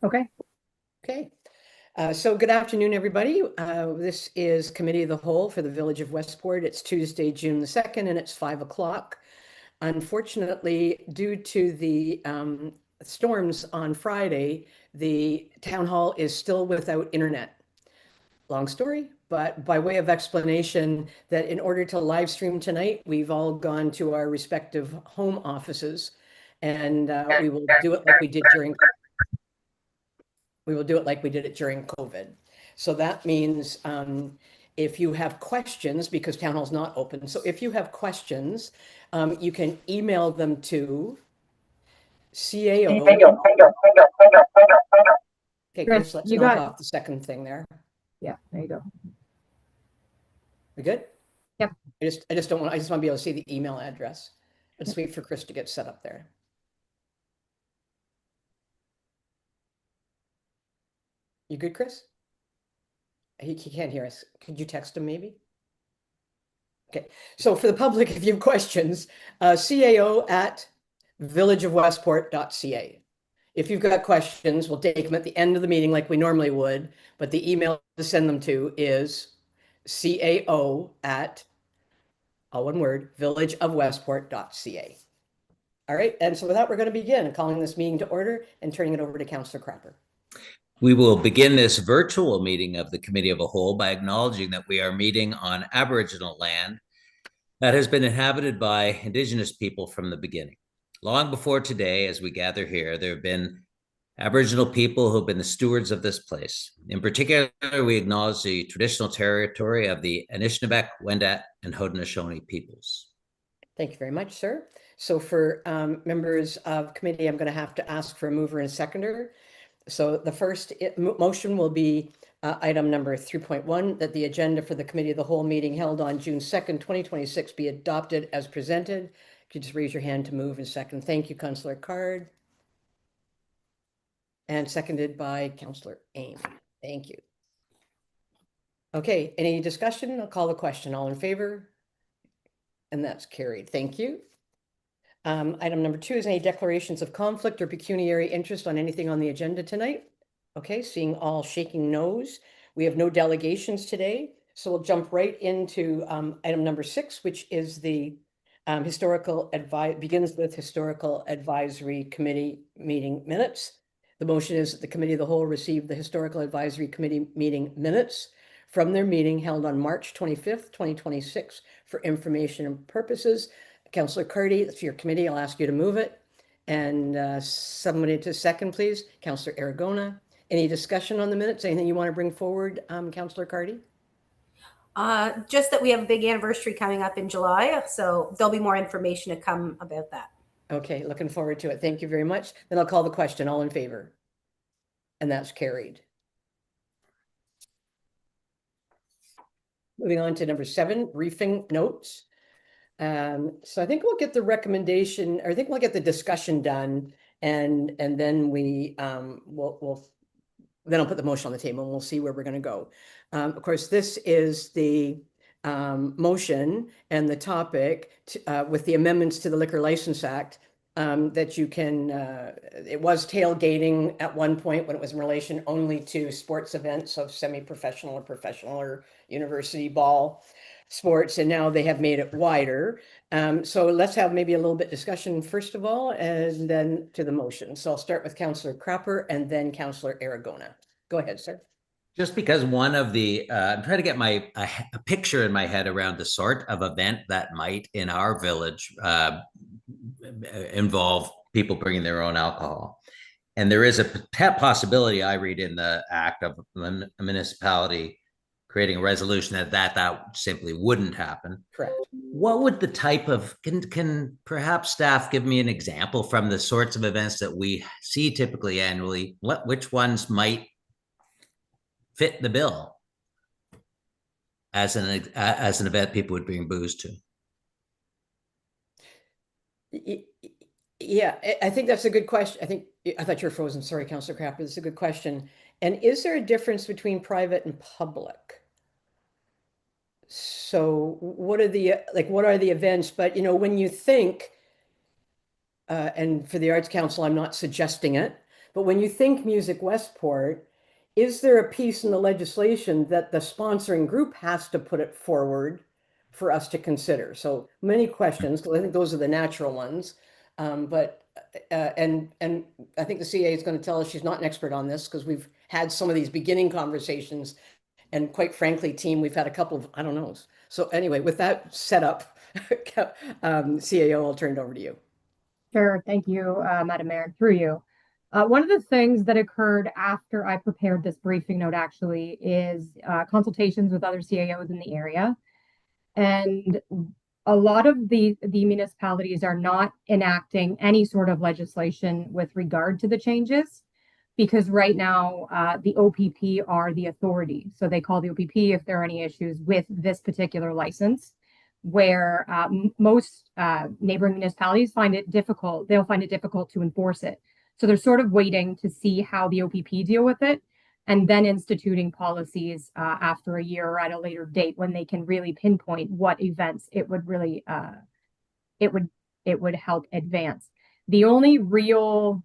Okay. Okay. So good afternoon, everybody. This is Committee of the Whole for the Village of Westport. It's Tuesday, June the 2nd, and it's 5 o'clock. Unfortunately, due to the storms on Friday, the town hall is still without internet. Long story, but by way of explanation, that in order to live stream tonight, we've all gone to our respective home offices, and we will do it like we did during it during COVID. So that means if you have questions, because town hall's not open, so if you have questions, you can email them to CAO. Okay, Chris, Chris, let's you knock got, off the second thing there. yeah, there you go. We good? Yep. I just want to be able to see the email address. Let's wait for Chris to get set up there. You good, Chris? He can't hear us. Could you text him maybe? Okay, so for the public, if you have questions, cao@villageofwestport.ca. If you've got questions, we'll take them at the end of the meeting like we normally would, but the email to send them to is cao at, all one word, villageofwestport.ca. All right, and so with that, we're going to begin calling this meeting to order and turning it over to Councillor Crapper. We will begin this virtual meeting of the Committee of a Whole by acknowledging that we are meeting on Aboriginal land that has been inhabited by Indigenous people from the beginning. Long before today, as we gather here, there have been Aboriginal people who have been the stewards of this place. In particular, we acknowledge the traditional territory of the Anishinaabeg, Wendat, and Haudenosaunee peoples. Thank you very much, sir. So for members of committee, I'm going to have to ask for a mover and a seconder. So the first motion will be item number 3.1, that the agenda for the Committee of the Whole meeting held on June 2nd, 2026 be adopted as presented. Could you just raise your hand to move and second? Thank you, Councillor Card. And seconded by Councillor Aim. Thank you. Okay, any discussion? I'll call the question. All in favor? And that's carried. Thank you. Item number 2 is any declarations of conflict or pecuniary interest on anything on the agenda tonight? Okay, seeing all shaking no's. We have no delegations today, so we'll jump right into item number 6, which is the begins with Historical Advisory Committee meeting minutes. The motion is that the Committee of the Whole receive the Historical Advisory Committee meeting minutes from their meeting held on March 25th, 2026 for information and purposes. Councillor Cardy, it's your committee. I'll ask you to move it. And somebody to second, please. Councillor Aragona. Any discussion on the minutes? Anything you want to bring forward, Councillor Cardy? Just that we have a big anniversary coming up in July, so there'll be more information to come about that. Okay, looking forward to it. Thank you very much. Then I'll call the question. All in favor? And that's carried. Moving on to number 7, briefing notes. So I think we'll get the recommendation, or I think we'll get the discussion done, and then we then I'll put the motion on the table and we'll see where we're going to go. Of course, this is the motion and the topic with the amendments to the Liquor License Act that you can, it was tailgating at one point when it was in relation only to sports events of semi-professional or professional or university ball sports, and now they have made it wider. So let's have maybe a little bit discussion first of all, and then to the motion. So I'll start with Councillor Crapper and then Councillor Aragona. Go ahead, sir. Just because one of the, I'm trying to get a picture in my head around the sort of event that might in our village involve people bringing their own alcohol. And there is a possibility, I read in the act, of a municipality creating a resolution that simply wouldn't happen. Correct. What would the type of, can perhaps staff give me an example from the sorts of events that we see typically annually, which ones might fit the bill as an event people would bring booze to? Yeah, I think that's a good question. I thought you were frozen. Sorry, Councillor Crapper. That's a good question. And is there a difference between private and public? So what are the events? But when you think, and for the Arts Council, I'm not suggesting it, But when you think Music Westport, is there a piece in the legislation that the sponsoring group has to put it forward for us to consider? So many questions, because I think those are the natural ones. And I think the CA is going to tell us she's not an expert on this because we've had some of these beginning conversations. And quite frankly, team, we've had a couple of, I don't know. So anyway, with that set up, CAO, I'll turn it over to you. Sure. Thank you, Madam Mayor, through you. One of the things that occurred after I prepared this briefing note actually is consultations with other CAOs in the area. And a lot of the municipalities are not enacting any sort of legislation with regard to the changes because right now the OPP are the authority. So they call the OPP if there are any issues with this particular license, where most neighboring municipalities find it difficult. They'll find it difficult to enforce it. So they're sort of waiting to see how the OPP deal with it and then instituting policies after a year or at a later date when they can really pinpoint what events it would really it would help advance. The only real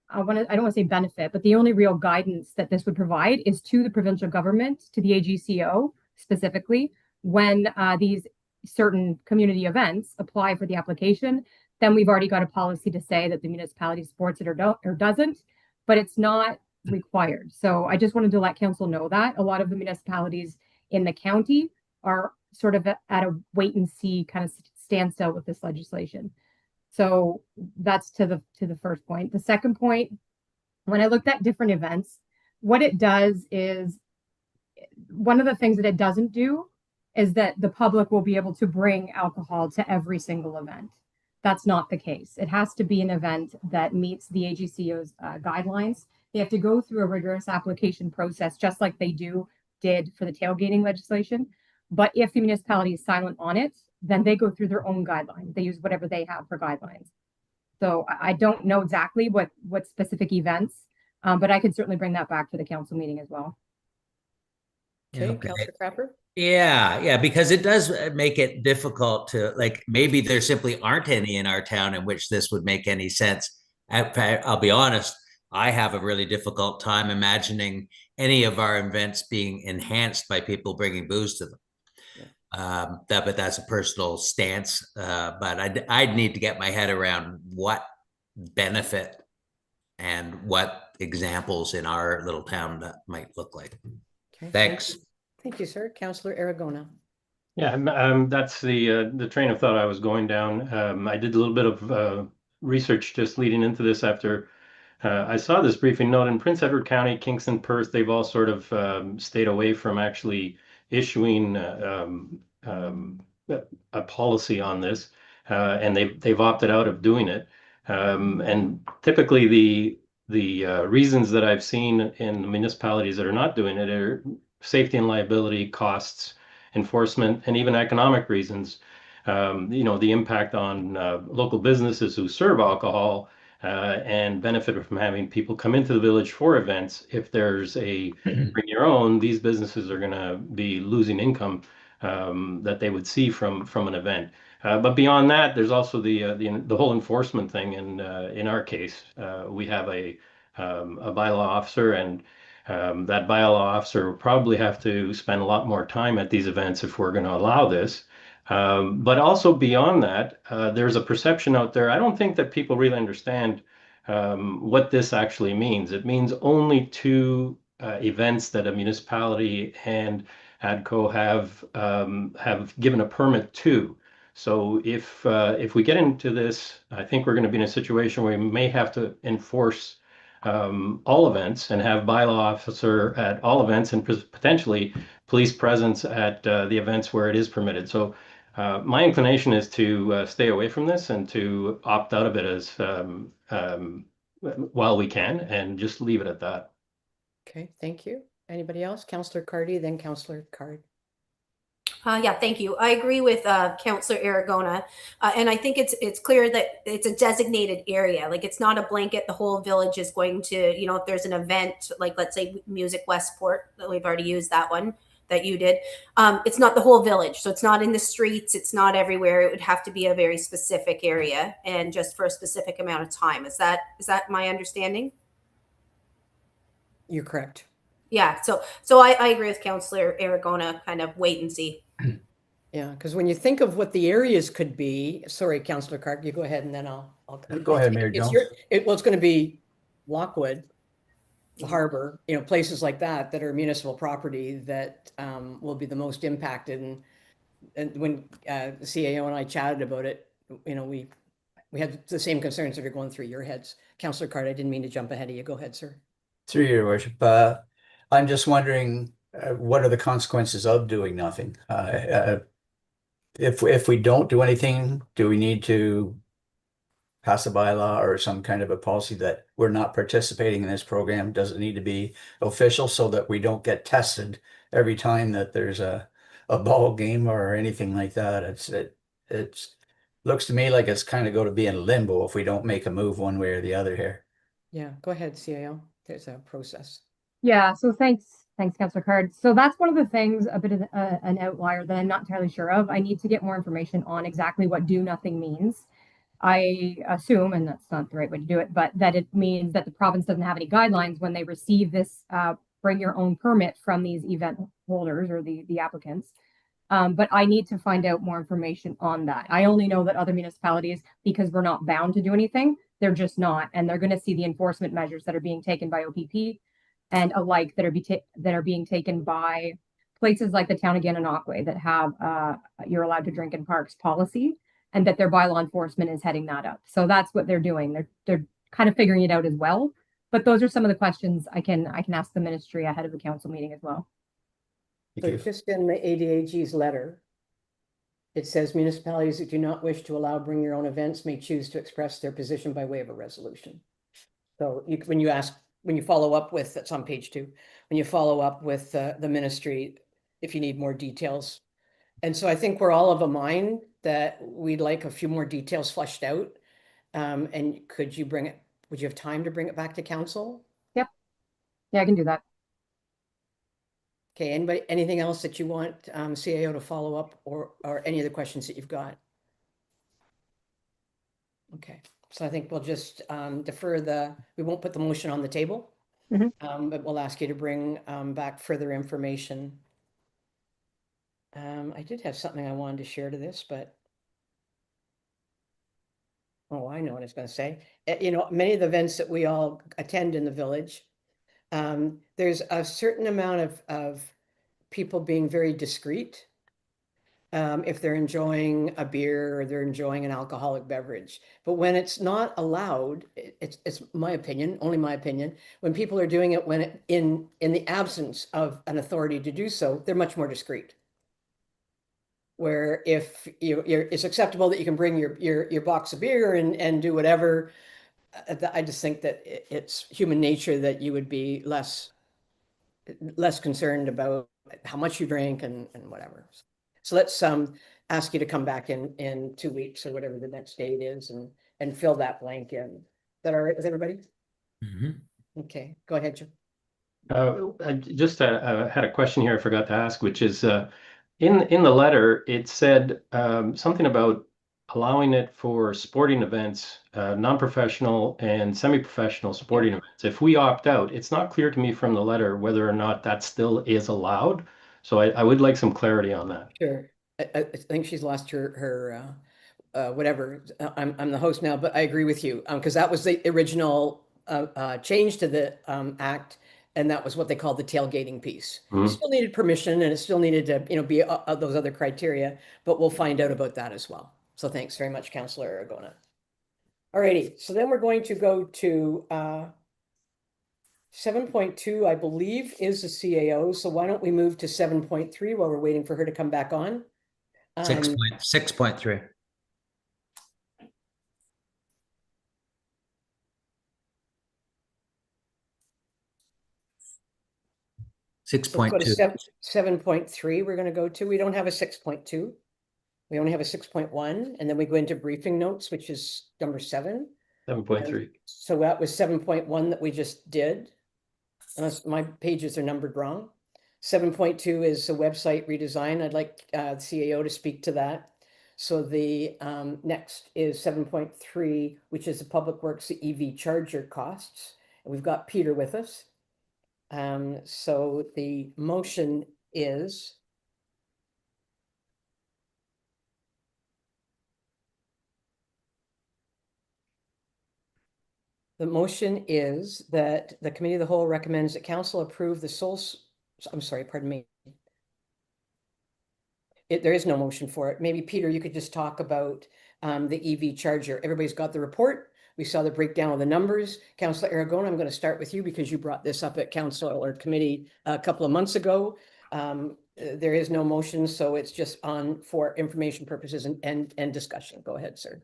I don't want to say benefit, but the only real guidance that this would provide is to the provincial government, to the AGCO specifically, when these certain community events apply for the application. Then we've already got a policy to say that the municipality supports it or doesn't, but it's not required. So I just wanted to let council know that a lot of the municipalities in the county are sort of at a wait and see kind of standstill with this legislation. So that's to the first point. The second point, when I looked at different events, what it does is, one of the things that it doesn't do is that the public will be able to bring alcohol to every single event. That's not the case. It has to be an event that meets the AGCO's guidelines. They have to go through a rigorous application process, just like they did for the tailgating legislation. But if the municipality is silent on it, then they go through their own guidelines. They use whatever they have for guidelines. So I don't know exactly what specific events, but I could certainly bring that back to the council meeting as well. Okay. Councillor Crapper? Yeah, because it does make it difficult to, like, maybe there simply aren't any in our town in which this would make any sense. I'll be honest, I have a really difficult time imagining any of our events being enhanced by people bringing booze to them. But that's a personal stance. But I'd need to get my head around what benefit and what examples in our little town that might look like. Okay, Thanks. Thank you, sir. Councillor Aragona. Yeah, that's the train of thought I was going down. I did a little bit of research just leading into this after I saw this briefing note. In Prince Edward County, Kingston, Perth, they've all sort of stayed away from actually issuing a policy on this, and they've opted out of doing it. And typically the reasons that I've seen in the municipalities that are not doing it are safety and liability, costs, enforcement, and even economic reasons. The impact on local businesses who serve alcohol and benefit from having people come into the village for events. If there's a bring your own, these businesses are going to be losing income that they would see from an event. But beyond that, there's also the whole enforcement thing. And in our case, we have a bylaw officer, and that bylaw officer will probably have to spend a lot more time at these events if we're going to allow this. But also beyond that, there's a perception out there. I don't think that people really understand what this actually means. It means only two events that a municipality and ADCO have given a permit to. So if we get into this, I think we're going to be in a situation where we may have to enforce all events and have bylaw officer at all events and potentially police presence at the events where it is permitted. So my inclination is to stay away from this and to opt out of it as while we can, and just leave it at that. Okay, thank you. Anybody else? Councillor Cardy, then Councillor Card. Yeah, thank you. I agree with Councillor Aragona, and I think it's clear that it's a designated area. Like, it's not a blanket. The whole village is going to, if there's an event, like let's say Music Westport, that we've already used that one that you did. It's not the whole village, so it's not in the streets. It's not everywhere. It would have to be a very specific area and just for a specific amount of time. Is that my understanding? You're correct. Yeah, so I agree with Councillor Aragona, kind of wait and see. Yeah, because when you think of what the areas could be, sorry, Councillor Clark, you go ahead and then I'll. Go ahead, Mayor It's Jones. well, it's going to be Lockwood, the harbor, places like that that are municipal property that will be the most impacted. And when the CAO and I chatted about it, we had the same concerns that are going through your heads. Councillor Card, I didn't mean to jump ahead of you. Go ahead, sir. Through your worship, I'm just wondering what are the consequences of doing nothing? If we don't do anything, do we need to pass a bylaw or some kind of a policy that we're not participating in this program? Does it need to be official so that we don't get tested every time that there's a ball game or anything like that? It's looks to me like it's kind of going to be in limbo if we don't make a move one way or the other here. Yeah, go ahead, CAO. There's a process. Yeah, so thanks, Councillor Card. So that's one of the things, a bit of an outlier that I'm not entirely sure of. I need to get more information on exactly what do nothing means. I assume, and that's not the right way to do it, but that it means that the province doesn't have any guidelines when they receive this bring your own permit from these event holders or the applicants. But I need to find out more information on that. I only know that other municipalities, because we're not bound to do anything, they're just not, and they're going to see the enforcement measures that are being taken by OPP and alike that are being taken by places like the town of Gananoque that have you're allowed to drink in parks policy, and that their bylaw enforcement is heading that up. So that's what they're doing. They're kind of figuring it out as well. But those are some of the questions I can ask the ministry ahead of the council meeting as well. So just in the ADAG's letter, it says municipalities that do not wish to allow bring your own events may choose to express their position by way of a resolution. So when you follow up with, that's on page 2, when you follow up with the ministry, if you need more details. And so I think we're all of a mind that we'd like a few more details fleshed out. And would you have time to bring it back to council? Yep. Yeah, I can do that. Okay, anything else that you want CAO to follow up or any of the questions that you've got? Okay, so I think we'll just defer we won't put the motion on the table, but we'll ask you to bring back further information. I did have something I wanted to share to this, but oh, I know what it's going to say. Many of the events that we all attend in the village, there's a certain amount of people being very discreet if they're enjoying a beer or they're enjoying an alcoholic beverage. But when it's not allowed, it's my opinion, only my opinion, when people are doing it in the absence of an authority to do so, they're much more discreet. Where if it's acceptable that you can bring your box of beer and do whatever, I just think that it's human nature that you would be less concerned about how much you drink and whatever. So let's ask you to come back in 2 weeks or whatever the next date is and fill that blank in. Is that all right with everybody? Okay, go ahead, Joe. I just had a question here I forgot to ask, which is in the letter, it said something about allowing it for sporting events, non-professional and semi-professional sporting events. If we opt out, it's not clear to me from the letter whether or not that still is allowed. So I would like some clarity on that. Sure. I think she's lost her whatever. I'm the host now, but I agree with you because that was the original change to the act. And that was what they called the tailgating piece. It still needed permission and it still needed to, be those other criteria, but we'll find out about that as well. So thanks very much, Councillor Aragona. All righty, so then we're going to go to 7.2, I believe, is the CAO. So why don't we move to 7.3 while we're waiting for her to come back on? 6.3. So 7.3 we're going to go to. We don't have a 6.2. We only have a 6.1, and then we go into briefing notes, which is number 7. 7.3. So that was 7.1 that we just did, unless my pages are numbered wrong. 7.2 is a website redesign. I'd like CAO to speak to that. So the next is 7.3, which is the Public Works, the EV charger costs. And we've got Peter with us. So the motion is that the Committee of the Whole recommends that Council approve the I'm sorry, pardon me. There is no motion for it. Maybe Peter, you could just talk about the EV charger. Everybody's got the report. We saw the breakdown of the numbers. Councillor Aragona, I'm going to start with you because you brought this up at council or committee a couple of months ago. There is no motion, so it's just on for information purposes and discussion. Go ahead, sir.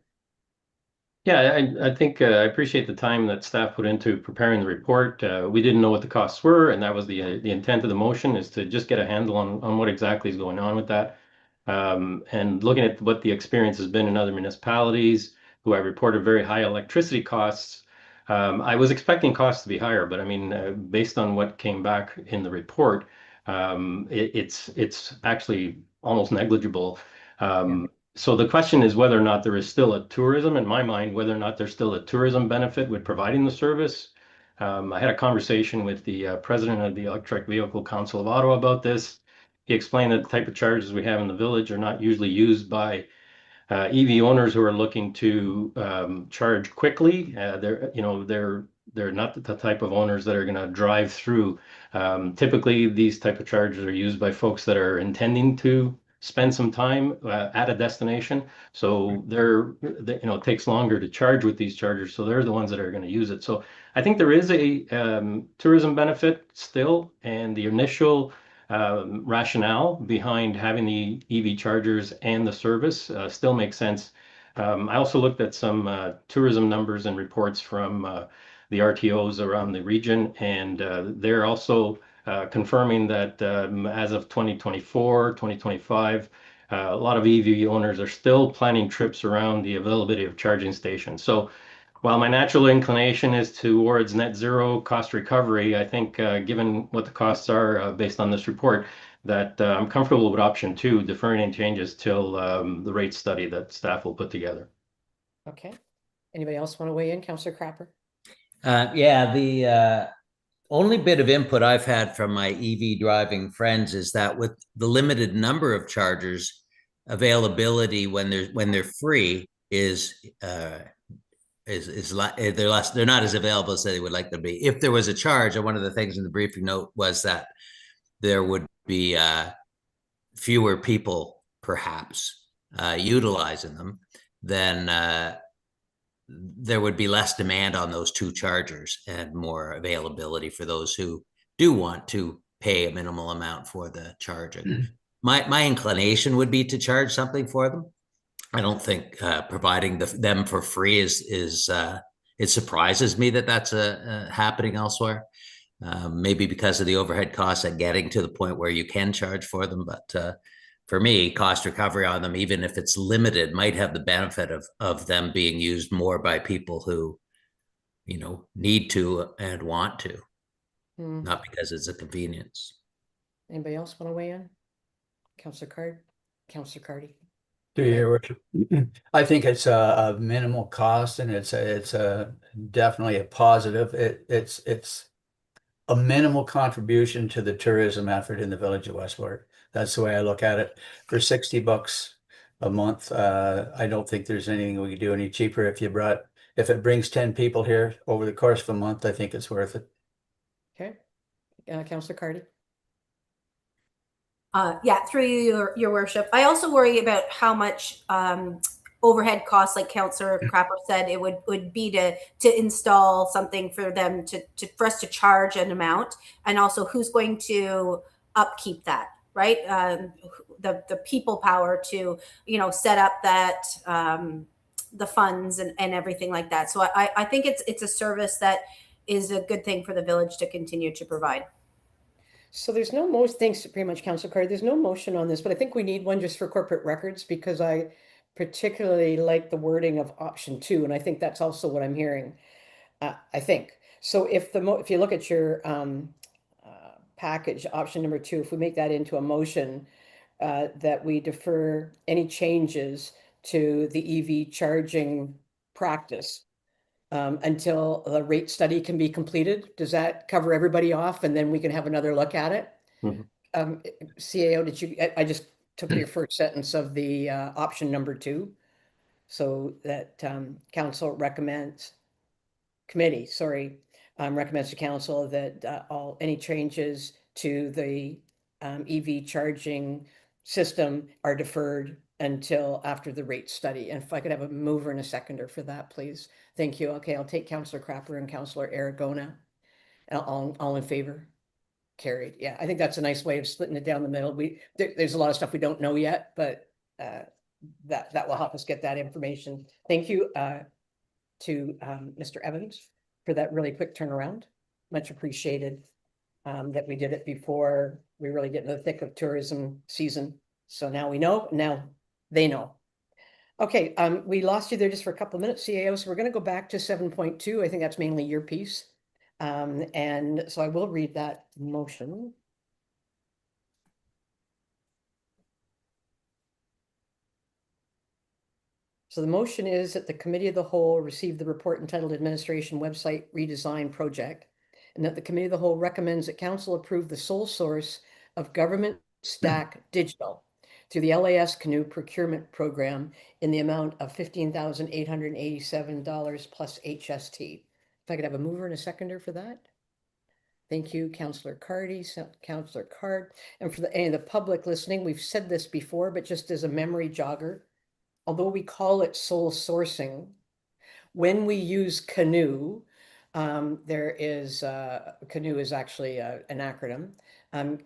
Yeah, I think I appreciate the time that staff put into preparing the report. We didn't know what the costs were, and that was the intent of the motion, is to just get a handle on what exactly is going on with that. And looking at what the experience has been in other municipalities who have reported very high electricity costs, I was expecting costs to be higher, but I mean, based on what came back in the report, it's actually almost negligible. So the question is whether or not there is still a tourism, in my mind, whether or not there's still a tourism benefit with providing the service. I had a conversation with the president of the Electric Vehicle Council of Ottawa about this. He explained that the type of charges we have in the village are not usually used by EV owners who are looking to charge quickly. They're not the type of owners that are going to drive through. Typically, these type of charges are used by folks that are intending to spend some time at a destination. So it takes longer to charge with these chargers. So they're the ones that are going to use it. So I think there is a tourism benefit still, and the initial rationale behind having the EV chargers and the service still makes sense. I also looked at some tourism numbers and reports from the RTOs around the region, and they're also confirming that as of 2024, 2025, a lot of EV owners are still planning trips around the availability of charging stations. So while my natural inclination is towards net zero cost recovery, I think given what the costs are based on this report, that I'm comfortable with option 2, deferring any changes till the rate study that staff will put together. Okay. Anybody else want to weigh in? Councillor Crapper? Yeah, the only bit of input I've had from my EV driving friends is that with the limited number of chargers, availability when they're free is they're not as available as they would like them to be. If there was a charge, and one of the things in the briefing note was that there would be fewer people perhaps utilizing them, then there would be less demand on those 2 chargers and more availability for those who do want to pay a minimal amount for the charging. My inclination would be to charge something for them. I don't think providing them for free is it surprises me that that's happening elsewhere. Maybe because of the overhead costs at getting to the point where you can charge for them, but for me, cost recovery on them, even if it's limited, might have the benefit of them being used more by people who, need to and want to, not because it's a convenience. Anybody else want to weigh in? Councillor Cardy? To your worship, I think it's a minimal cost, and it's definitely a positive. It's a minimal contribution to the tourism effort in the village of Westport. That's the way I look at it. For $60 a month, I don't think there's anything we could do any cheaper. If it brings 10 people here over the course of a month, I think it's worth it. Okay. Councillor Cardy? Yeah, through you, your worship. I also worry about how much overhead costs, like Councillor Crapper said, it would be to install something for them for us to charge an amount, and also who's going to upkeep that, right? The people power to set up that the funds and everything like that. So I think it's a service that is a good thing for the village to continue to provide. So there's no motion, thanks pretty much, Councillor Cardy. There's no motion on this, but I think we need one just for corporate records, because I particularly like the wording of option 2, and I think that's also what I'm hearing. I think so. If you look at your package, option number 2, if we make that into a motion, that we defer any changes to the EV charging practice until the rate study can be completed. Does that cover everybody off? And then we can have another look at it? Mhm. CAO, I just took your first sentence of the option number 2. So that council recommends, committee, sorry, recommends to council that any changes to the EV charging system are deferred until after the rate study. And if I could have a mover and a seconder for that, please. Thank you. Okay, I'll take Councillor Crapper and Councillor Aragona. All in favor? Carried. Yeah, I think that's a nice way of splitting it down the middle. There's a lot of stuff we don't know yet, but that will help us get that information. Thank you to Mr. Evans for that really quick turnaround. Much appreciated that we did it before we really get in the thick of tourism season. So now we know, now they know. Okay, we lost you there just for a couple of minutes, CAO, so we're going to go back to 7.2. I think that's mainly your piece. And so I will read that motion. So the motion is that the Committee of the Whole receive the report entitled Administration Website Redesign Project, and that the Committee of the Whole recommends that Council approve the sole source of Government Stack Digital through the LAS Canoe Procurement Program in the amount of $15,887 plus HST. If I could have a mover and a seconder for that. Thank you, Councillor Cardy, Councillor Card. And for any of the public listening, we've said this before, but just as a memory jogger, although we call it sole sourcing, when we use Canoe, Canoe is actually an acronym,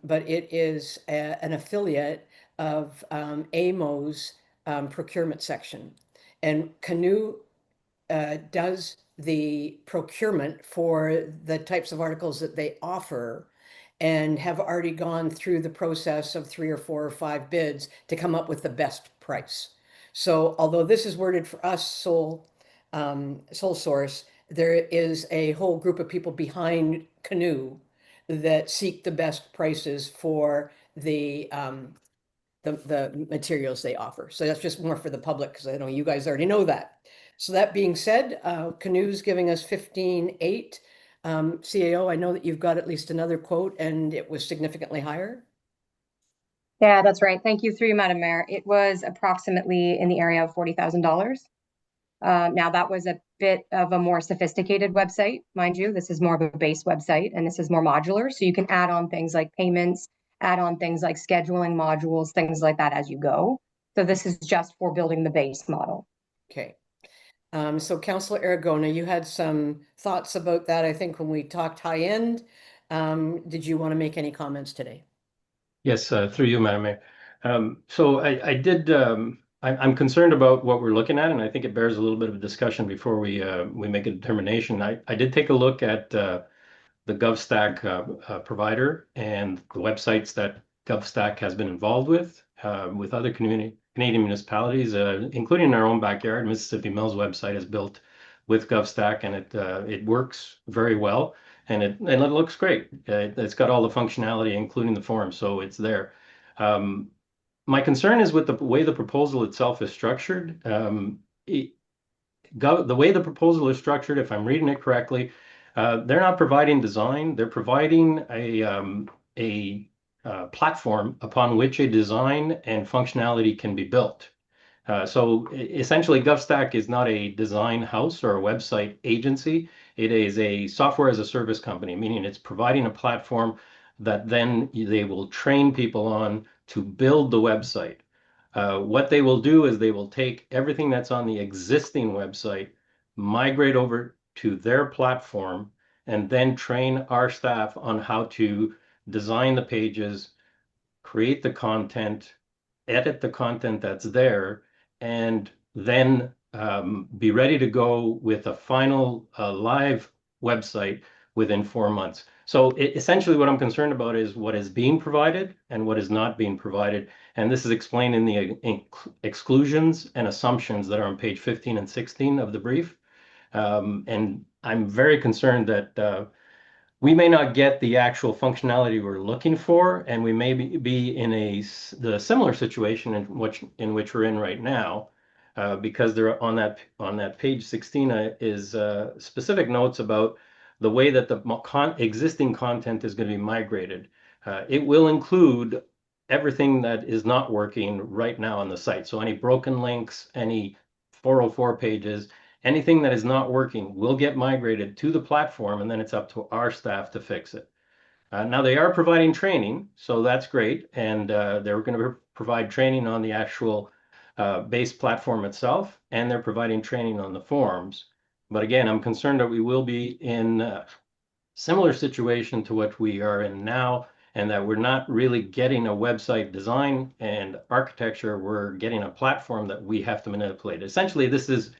but it is an affiliate of AMO's procurement section. And Canoe does the procurement for the types of articles that they offer and have already gone through the process of 3 or 4 or 5 bids to come up with the best price. So although this is worded for us sole source, there is a whole group of people behind Canoe that seek the best prices for the materials they offer. So that's just more for the public, because I know you guys already know that. So that being said, Canoe's giving us 15.8. CAO, I know that you've got at least another quote, and it was significantly higher. Yeah, that's right. Thank you, through you, Madam Mayor. It was approximately in the area of $40,000. Now that was a bit of a more sophisticated website, mind you. This is more of a base website, and this is more modular. So you can add on things like payments, add on things like scheduling modules, things like that as you go. So this is just for building the base model. Okay. So Councillor Aragona, you had some thoughts about that, I think, when we talked high end. Did you want to make any comments today? Yes, through you, Madam Mayor. So I'm concerned about what we're looking at, and I think it bears a little bit of a discussion before we make a determination. I did take a look at the GovStack provider and the websites that GovStack has been involved with other Canadian municipalities, including in our own backyard. Mississippi Mills website is built with GovStack, and it works very well. And it looks great. It's got all the functionality, including the form, so it's there. My concern is with the way the proposal itself is structured. The way the proposal is structured, if I'm reading it correctly, they're not providing design. They're providing a platform upon which a design and functionality can be built. So essentially, GovStack is not a design house or a website agency. It is a software as a service company, meaning it's providing a platform that then they will train people on to build the website. What they will do is they will take everything that's on the existing website, migrate over to their platform, and then train our staff on how to design the pages, create the content, edit the content that's there, and then be ready to go with a final live website within 4 months. So essentially what I'm concerned about is what is being provided and what is not being provided. And this is explained in the exclusions and assumptions that are on page 15 and 16 of the brief. And I'm very concerned that we may not get the actual functionality we're looking for, and we may be in the similar situation in which we're in right now, because they're on that page 16 is specific notes about the way that the existing content is going to be migrated. It will include everything that is not working right now on the site. So any broken links, any 404 pages, anything that is not working will get migrated to the platform, and then it's up to our staff to fix it. Now they are providing training, so that's great, and they're going to provide training on the actual base platform itself, and they're providing training on the forms. But again, I'm concerned that we will be in a similar situation to what we are in now, and that we're not really getting a website design and architecture. We're getting a platform that we have to manipulate. Essentially, this is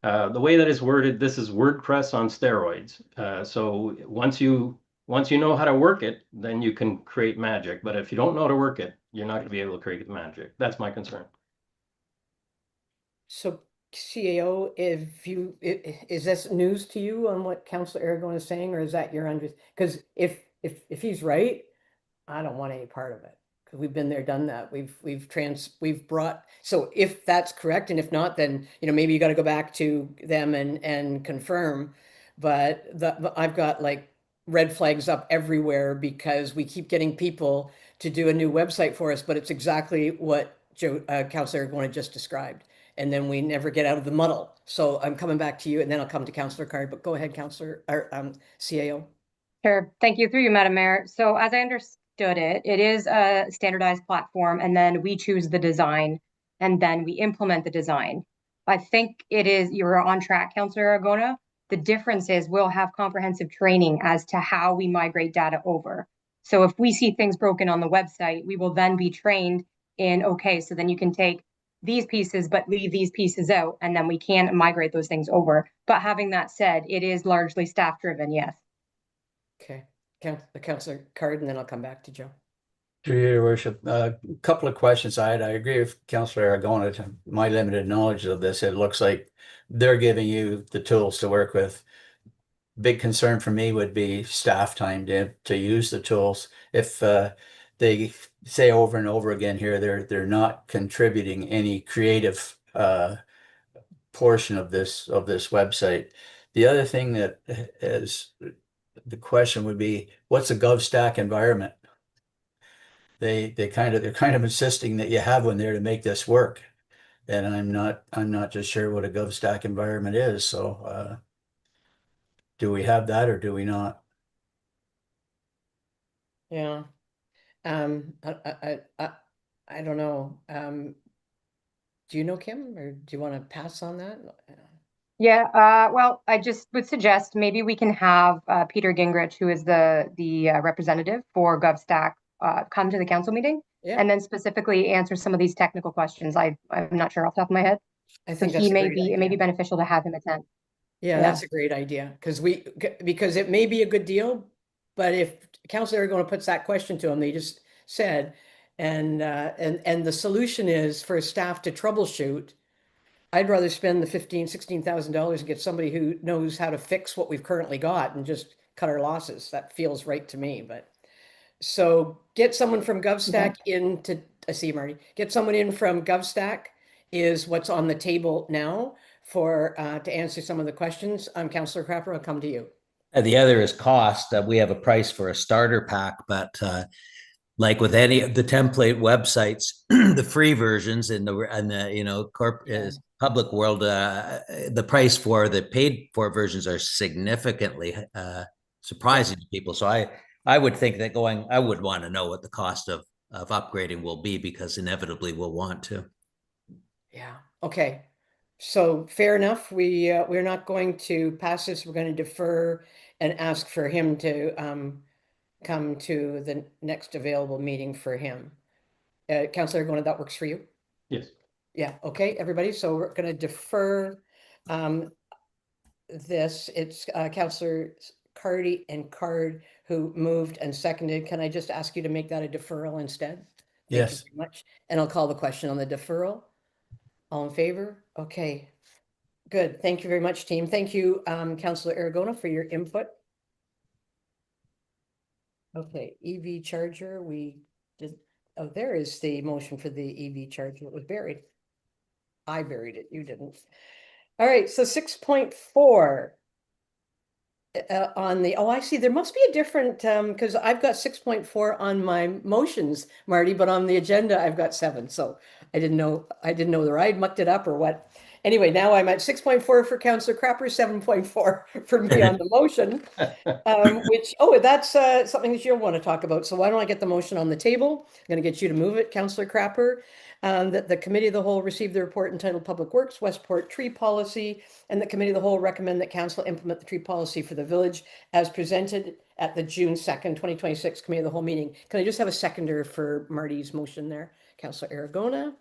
the way that is worded. This is WordPress on steroids. So once you know how to work it, then you can create magic. But if you don't know how to work it, you're not going to be able to create magic. That's my concern. So CAO, is this news to you on what Councillor Aragon is saying, or is that your because if he's right, I don't want any part of it, because we've been there, done that. We've brought, so if that's correct, and if not, then maybe you got to go back to them and confirm. But I've got like red flags up everywhere because we keep getting people to do a new website for us, but it's exactly what Councillor Aragon just described. And then we never get out of the muddle. So I'm coming back to you, and then I'll come to Councillor Card. But go ahead, Councillor or CAO. Sure. Thank you. Through you, Madam Mayor. So as I understood it, it is a standardized platform, and then we choose the design, and then we implement the design. I think you're on track, Councillor Argona. The difference is we'll have comprehensive training as to how we migrate data over. So if we see things broken on the website, we will then be trained in, okay, so then you can take these pieces, but leave these pieces out, and then we can migrate those things over. But having that said, it is largely staff driven, yes. Okay, Councillor Card, and then I'll come back to Joe. Through your worship, a couple of questions I had. I agree with Councillor Argona. To my limited knowledge of this, it looks like they're giving you the tools to work with. Big concern for me would be staff time to use the tools. If they say over and over again here, they're not contributing any creative portion of this website. The other thing that is the question would be, what's a GovStack environment? They're kind of insisting that you have one there to make this work, and I'm not just sure what a GovStack environment is. So do we have that or do we not? Yeah. I don't know. Do you know, Kim, or do you want to pass on that? Yeah, well, I just would suggest maybe we can have Peter Gingrich, who is the representative for GovStack, come to the council meeting and then specifically answer some of these technical questions. I'm not sure off the top of my head. I think it may be beneficial to have him attend. Yeah, that's a great idea, because it may be a good deal, but if Councillor Argona puts that question to him, they just said, and the solution is for staff to troubleshoot. I'd rather spend the $16,000 and get somebody who knows how to fix what we've currently got and just cut our losses. That feels right to me. But so get someone from GovStack into, I see Marty, get someone in from GovStack is what's on the table now for to answer some of the questions. Councillor Crapper, I'll come to you. The other is cost. We have a price for a starter pack, but like with any of the template websites, the free versions in the public world, the price for the paid for versions are significantly surprising to people. So I would think that I would want to know what the cost of upgrading will be, because inevitably we'll want to. Yeah. Okay. So fair enough. We're not going to pass this. We're going to defer and ask for him to come to the next available meeting for him. Councillor Argona, that works for you? Yes. Yeah. Okay, everybody. So we're going to defer this. It's Councillor Cardy and Card who moved and seconded. Can I just ask you to make that a deferral instead? Yes. Thank you very much. And I'll call the question on the deferral. All in favor? Okay. Good. Thank you very much, team. Thank you, Councillor Argona, for your input. Okay, EV charger, we did, oh, there is the motion for the EV charger. It was buried. I buried it, you didn't. All right, so 6.4. On the, oh, I see, there must be a different, because I've got 6.4 on my motions, Marty, but on the agenda, I've got 7, so I didn't know whether I'd mucked it up or what. Anyway, now I'm at 6.4 for Councillor Crapper, 7.4 for me on the motion. Which, oh, that's something that you'll want to talk about. So why don't I get the motion on the table? I'm going to get you to move it, Councillor Crapper. That the Committee of the Whole received the report entitled Public Works, Westport Tree Policy, and the Committee of the Whole recommend that Council implement the tree policy for the village as presented at the June 2nd, 2026 Committee of the Whole meeting. Can I just have a seconder for Marty's motion there? Councillor Aragona.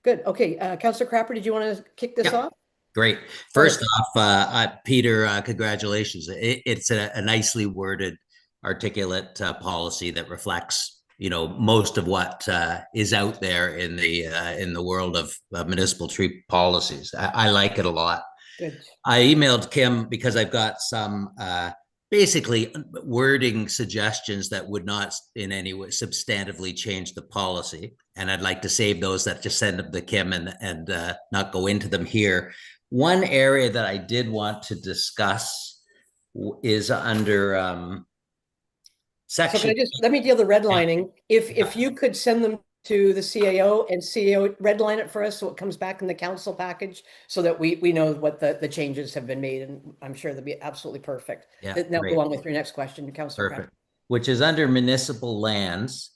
Good. Okay. Councillor Crapper, did you want to kick this off? Great. First off, Peter, congratulations. It's a nicely worded, articulate policy that reflects, most of what is out there in the world of municipal tree policies. I like it a lot. Good. I emailed Kim because I've got some basically wording suggestions that would not in any way substantively change the policy. And I'd like to save those that just send them to Kim and not go into them here. One area that I did want to discuss is under section. So can I just, let me deal the redlining. If you could send them to the CAO and CAO redline it for us so it comes back in the council package so that we know what the changes have been made, and I'm sure they'll be absolutely perfect. Yeah, now great. go on with your next question, Councillor. Perfect. Which is under municipal lands,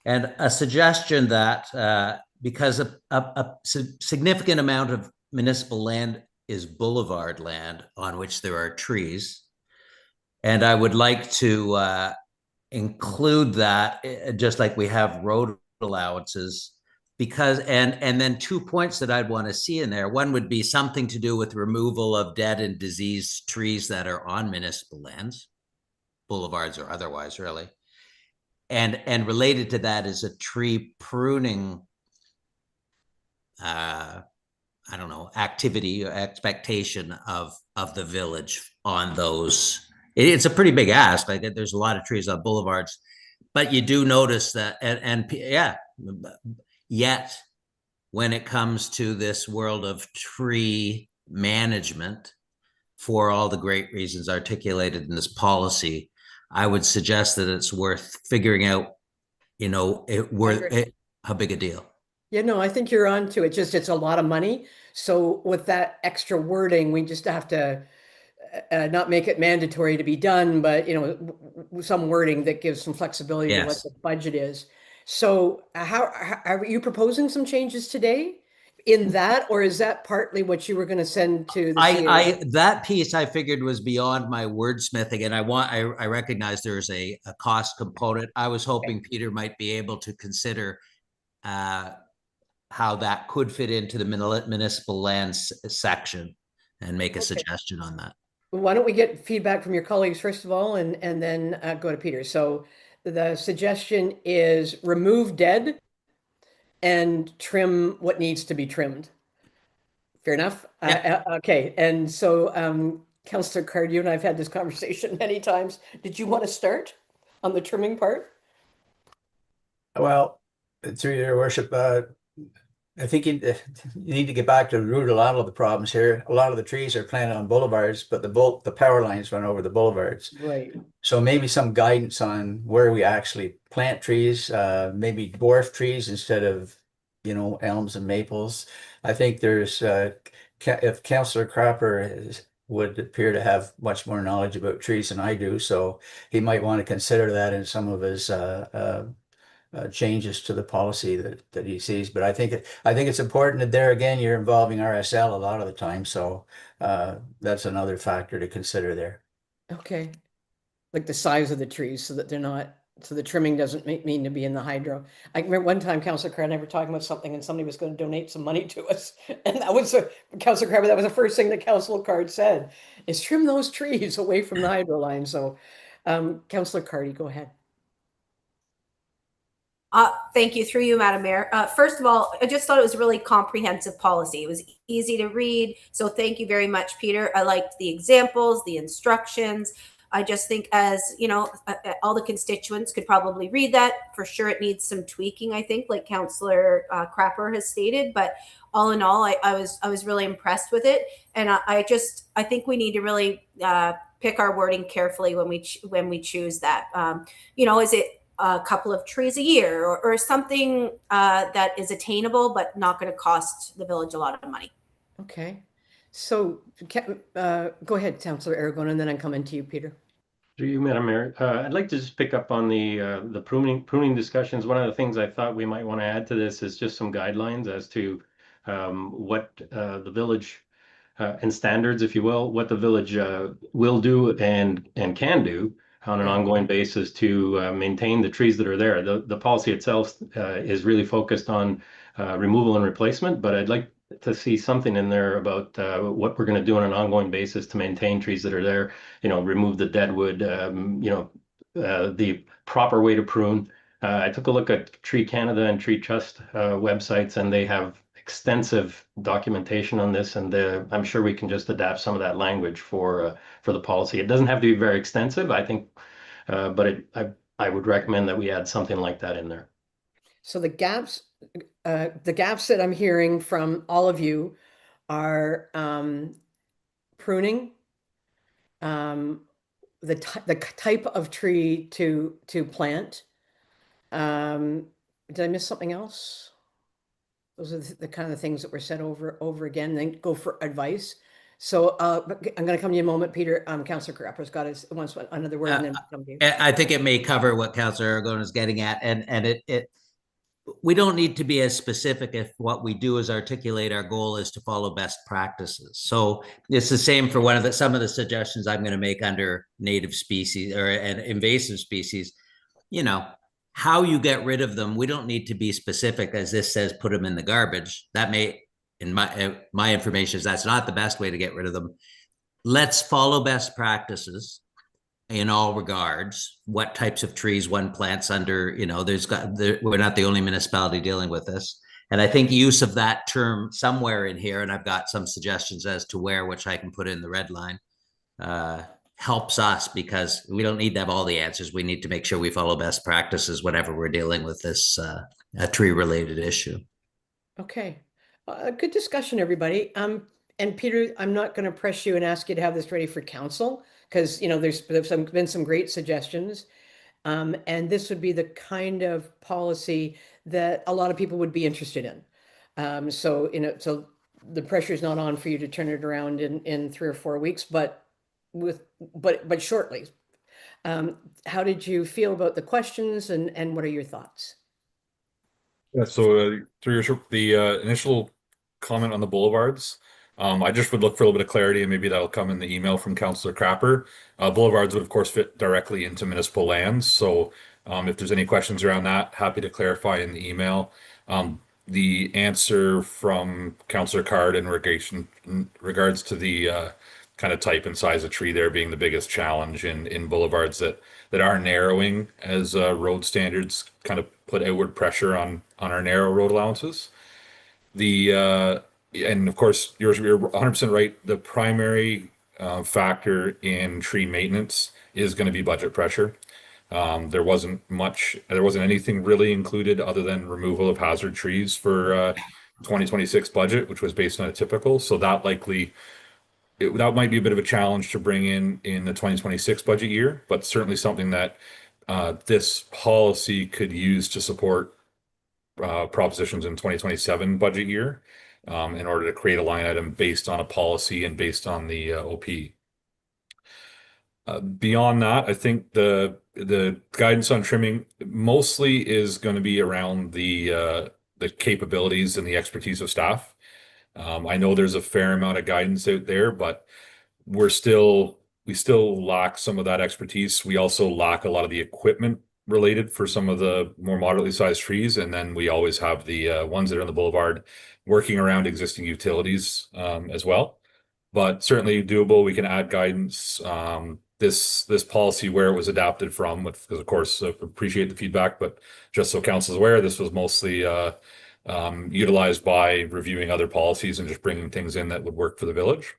and a suggestion that because a significant amount of municipal land is boulevard land on which there are trees, and I would like to include that just like we have road allowances, because and then 2 points that I'd want to see in there. One would be something to do with removal of dead and diseased trees that are on municipal lands, boulevards or otherwise, really. And related to that is a tree pruning I don't know, activity or expectation of the village on those. It's a pretty big ask. Like there's a lot of trees on boulevards, but you do notice that, and yeah, yet when it comes to this world of tree management, for all the great reasons articulated in this policy, I would suggest that it's worth figuring out, how big a deal. Yeah, no, I think you're on to it. Just it's a lot of money. So with that extra wording, we just have to not make it mandatory to be done, but some wording that gives some flexibility to what the budget is. So how are you proposing some changes today in that, or is that partly what you were going to send to the that piece I figured was beyond my wordsmithing, and I recognize there's a cost component. I was hoping Peter might be able to consider how that could fit into the municipal lands section and make a suggestion on that. Why don't we get feedback from your colleagues first of all, and then go to Peter. So the suggestion is remove dead and trim what needs to be trimmed. Fair enough. Yeah. Okay. And so, Councillor Card, you and I've had this conversation many times. Did you want to start on the trimming part? Well, through your worship, I think you need to get back to the root of a lot of the problems here. A lot of the trees are planted on boulevards, but the power lines run over the boulevards. Right. So maybe some guidance on where we actually plant trees, maybe dwarf trees instead of, elms and maples. I think there's, if Councillor Crapper would appear to have much more knowledge about trees than I do, so he might want to consider that in some of his changes to the policy that he sees. But I think it's important that there again you're involving RSL a lot of the time, so that's another factor to consider there. Okay, like the size of the trees, so that they're not, so the trimming doesn't mean to be in the hydro. I remember one time Councillor Crabbe and I were talking about something, and somebody was going to donate some money to us, and that was Councillor Crabbe. That was the first thing that Councillor Card said: is trim those trees away from the hydro line. So, Councillor Cardy, go ahead. Thank you, through you, Madam Mayor. First of all, I just thought it was a really comprehensive policy. It was easy to read. So thank you very much, Peter. I liked the examples, the instructions. I just think, as you know, all the constituents could probably read that. For sure, it needs some tweaking, I think, like Councillor Crapper has stated. But all in all, I was really impressed with it, and I think we need to really pick our wording carefully when we choose that. Is it a couple of trees a year, or something that is attainable but not going to cost the village a lot of money? Okay. So go ahead, Councillor Aragon, and then I'm coming to you, Peter. Through you, Madam Mayor, I'd like to just pick up on the pruning discussions. One of the things I thought we might want to add to this is just some guidelines as to what the village and standards, if you will, what the village will do and can do on an ongoing basis to maintain the trees that are there. The policy itself is really focused on removal and replacement, but I'd like to see something in there about what we're going to do on an ongoing basis to maintain trees that are there, remove the deadwood, the proper way to prune. I took a look at Tree Canada and Tree Trust websites, and they have extensive documentation on this, and I'm sure we can just adapt some of that language for the policy. It doesn't have to be very extensive, I think, but I would recommend that we add something like that in there. So the gaps that I'm hearing from all of you are pruning, the type of tree to plant. Did I miss something else? Those are the kind of things that were said over again. Then go for advice. So I'm going to come to you in a moment, Peter. Councillor Crapper's got wants another word, and then I'll come to you. I think it may cover what Councillor Aragon is getting at, and it we don't need to be as specific if what we do is articulate our goal is to follow best practices. So it's the same for some of the suggestions I'm going to make under native species or an invasive species. How you get rid of them, we don't need to be specific, as this says, put them in the garbage. That may, in my information, is that's not the best way to get rid of them. Let's follow best practices in all regards. What types of trees one plants under, we're not the only municipality dealing with this. And I think use of that term somewhere in here, and I've got some suggestions as to where, which I can put in the red line, helps us, because we don't need to have all the answers. We need to make sure we follow best practices whenever we're dealing with this a tree related issue. Okay. Good discussion, everybody. And Peter, I'm not going to press you and ask you to have this ready for council, because there's been some great suggestions. And this would be the kind of policy that a lot of people would be interested in. So the pressure is not on for you to turn it around in 3 or 4 weeks, but shortly. How did you feel about the questions, and what are your thoughts? Yeah, so through the initial comment on the boulevards, I just would look for a little bit of clarity, and maybe that'll come in the email from Councillor Crapper. Boulevards would of course fit directly into municipal lands, so if there's any questions around that, happy to clarify in the email. The answer from Councillor Card in regards to the kind of type and size of tree there being the biggest challenge in boulevards that are narrowing, as road standards kind of put outward pressure on our narrow road allowances. And of course, you're 100% right. The primary factor in tree maintenance is going to be budget pressure. There wasn't anything really included other than removal of hazard trees for 2026 budget, which was based on a typical. So that that might be a bit of a challenge to bring in the 2026 budget year, but certainly something that this policy could use to support propositions in 2027 budget year, in order to create a line item based on a policy and based on the OP. Beyond that, I think the guidance on trimming mostly is going to be around the capabilities and the expertise of staff. I know there's a fair amount of guidance out there, but we still lack some of that expertise. We also lack a lot of the equipment related for some of the more moderately sized trees, and then we always have the ones that are on the boulevard working around existing utilities as well. But certainly doable. We can add guidance. This policy, where it was adapted from, because of course appreciate the feedback, but just so council is aware, this was mostly utilized by reviewing other policies and just bringing things in that would work for the village.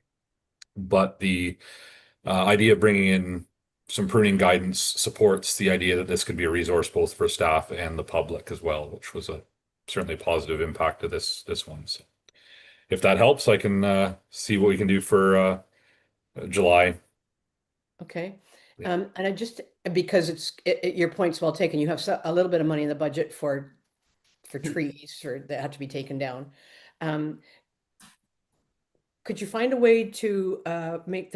But the idea of bringing in some pruning guidance supports the idea that this could be a resource both for staff and the public as well, which was certainly a positive impact to this one. So if that helps, I can see what we can do for July. Okay. Yeah. And I just, because your point's well taken, you have a little bit of money in the budget for trees that have to be taken down. Could you find a way to make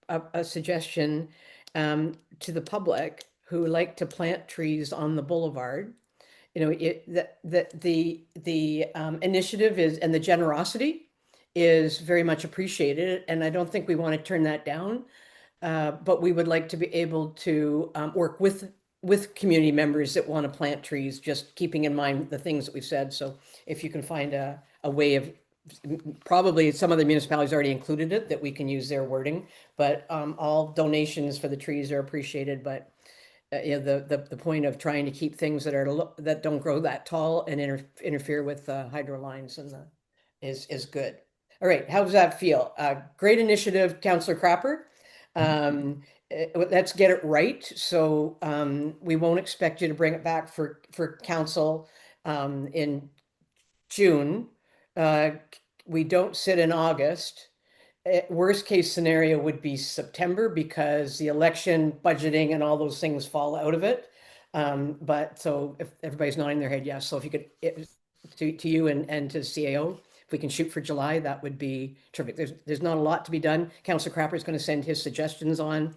a suggestion to the public who like to plant trees on the boulevard? You know, the initiative is, and the generosity is very much appreciated, and I don't think we want to turn that down. But we would like to be able to work with community members that want to plant trees, just keeping in mind the things that we've said. So if you can find a way of, probably some other municipalities already included it, that we can use their wording, but all donations for the trees are appreciated. But you know, the point of trying to keep things that don't grow that tall and interfere with hydro lines is good. All right, how does that feel? Great initiative, Councillor Crapper. Let's get it right. So we won't expect you to bring it back for council in June. We don't sit in August. Worst case scenario would be September, because the election budgeting and all those things fall out of it. But so if everybody's nodding their head yes, so if you could, to you and to CAO, if we can shoot for July, that would be terrific. There's not a lot to be done. Councillor Crapper is going to send his suggestions on,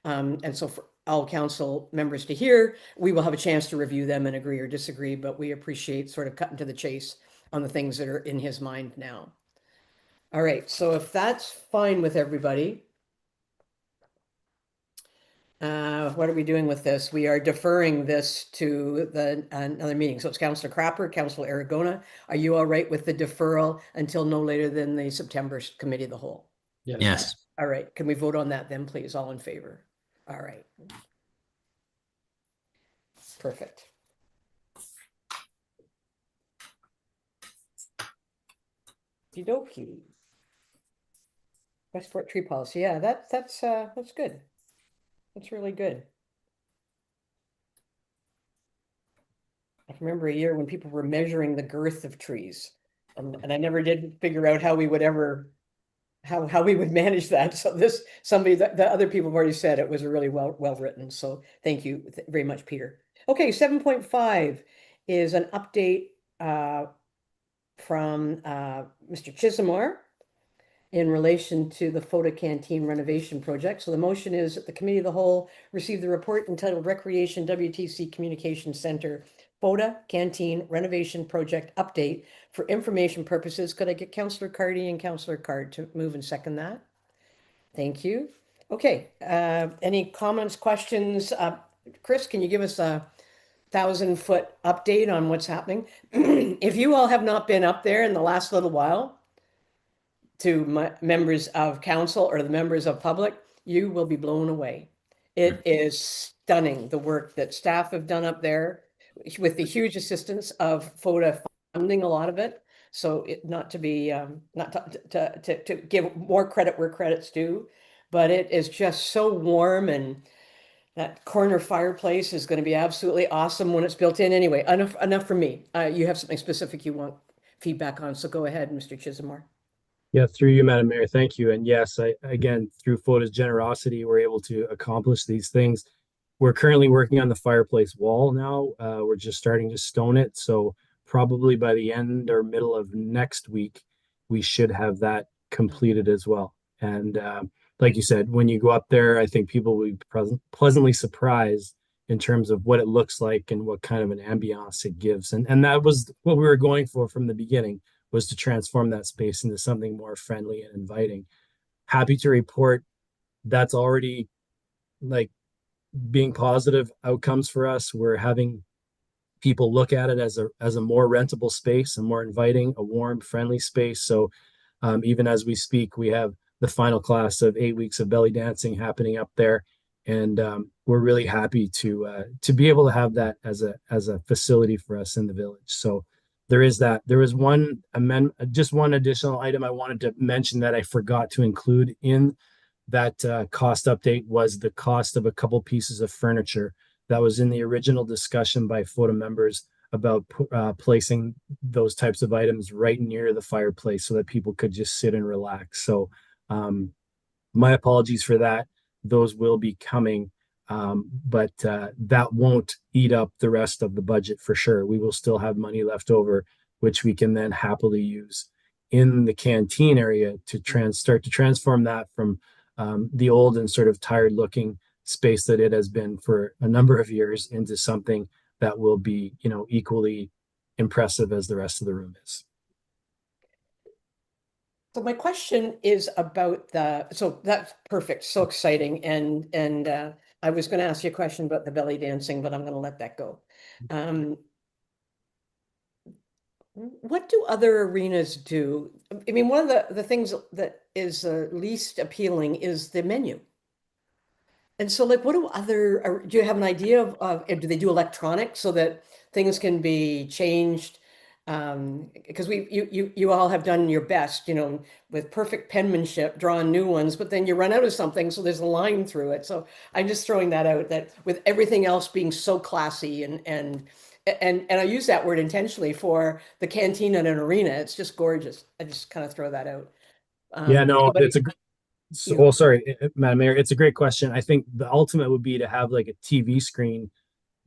and so for all council members to hear, we will have a chance to review them and agree or disagree, but we appreciate sort of cutting to the chase on the things that are in his mind now. All right, so if that's fine with everybody, what are we doing with this? We are deferring this to another meeting. So it's Councillor Crapper, Councillor Aragona. Are you all right with the deferral until no later than the September Committee of the Whole? Yes. All right, can we vote on that then, please? All in favor? All right. Perfect. Okey-dokey. Westport tree policy. Yeah, that's good. That's really good. I can remember a year when people were measuring the girth of trees, and I never did figure out how we would how we would manage that. So the other people have already said it was a really well written. So thank you very much, Peter. Okay, 7.5 is an update from Mr. Chisholmore in relation to the Foda Canteen renovation project. So the motion is that the Committee of the Whole receive the report entitled Recreation WTC Communication Center Foda Canteen Renovation Project Update for information purposes. Could I get Councillor Cardy and Councillor Card to move and second that? Thank you. Okay, any comments, questions? Chris, can you give us a 1,000-foot update on what's happening? If you all have not been up there in the last little while, to members of council or the members of public, you will be blown away. It is stunning, the work that staff have done up there, with the huge assistance of FODA funding a lot of it. So not to give more credit where credit's due, but it is just so warm, and that corner fireplace is going to be absolutely awesome when it's built in. Anyway, enough for me. You have something specific you want feedback on, so go ahead, Mr. Chisholmore. Yeah, through you, Madam Mayor. Thank you. And yes, again, through FODA's generosity, we're able to accomplish these things. We're currently working on the fireplace wall now. We're just starting to stone it. So probably by the end or middle of next week, we should have that completed as well. And like you said, when you go up there, I think people will be pleasantly surprised in terms of what it looks like and what kind of an ambiance it gives. And that was what we were going for from the beginning, was to transform that space into something more friendly and inviting. Happy to report that's already like being positive outcomes for us. We're having people look at it as a more rentable space, a more inviting, a warm, friendly space. So even as we speak, we have the final class of 8 weeks of belly dancing happening up there. And we're really happy to be able to have that as a facility for us in the village. So there is that. There is just one additional item I wanted to mention that I forgot to include in that cost update was the cost of a couple pieces of furniture that was in the original discussion by FOTA members about placing those types of items right near the fireplace so that people could just sit and relax. So my apologies for that. Those will be coming, but that won't eat up the rest of the budget for sure. We will still have money left over, which we can then happily use in the canteen area to start to transform that from the old and sort of tired looking space that it has been for a number of years into something that will be, equally impressive as the rest of the room is. So my question is about so that's perfect, so exciting. And I was going to ask you a question about the belly dancing, but I'm going to let that go. What do other arenas do? I mean, one of the things that is least appealing is the menu. And so like, what do you have an idea of do they do electronic so that things can be changed? Because you all have done your best, with perfect penmanship, drawn new ones, but then you run out of something, so there's a line through it. So I'm just throwing that out, that with everything else being so classy and I use that word intentionally for the canteen at an arena. It's just gorgeous. I just kind of throw that out. Yeah, no, anybody- sorry, Madam Mayor, it's a great question. I think the ultimate would be to have like a TV screen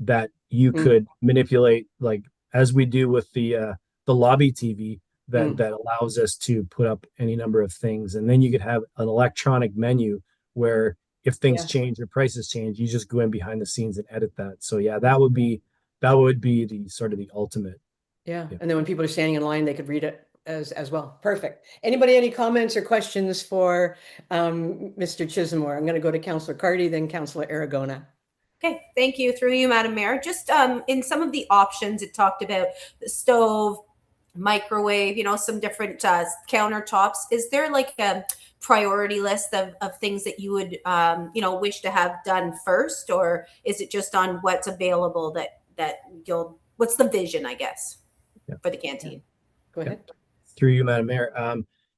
that you could manipulate, like as we do with the lobby TV that allows us to put up any number of things. And then you could have an electronic menu where if things change or prices change, you just go in behind the scenes and edit that. So yeah, that would be the sort of the ultimate. Yeah. And then when people are standing in line, they could read it as well. Perfect. Anybody, any comments or questions for Mr. Chisamore? I'm going to go to Councillor Cardy, then Councillor Aragona. Okay, thank you. Through you, Madam Mayor. Just in some of the options, it talked about the stove, microwave, some different countertops. Is there like a priority list of things that you would, wish to have done first? Or is it just on what's available that what's the vision, I guess, for the canteen? Go ahead. Through you, Madam Mayor.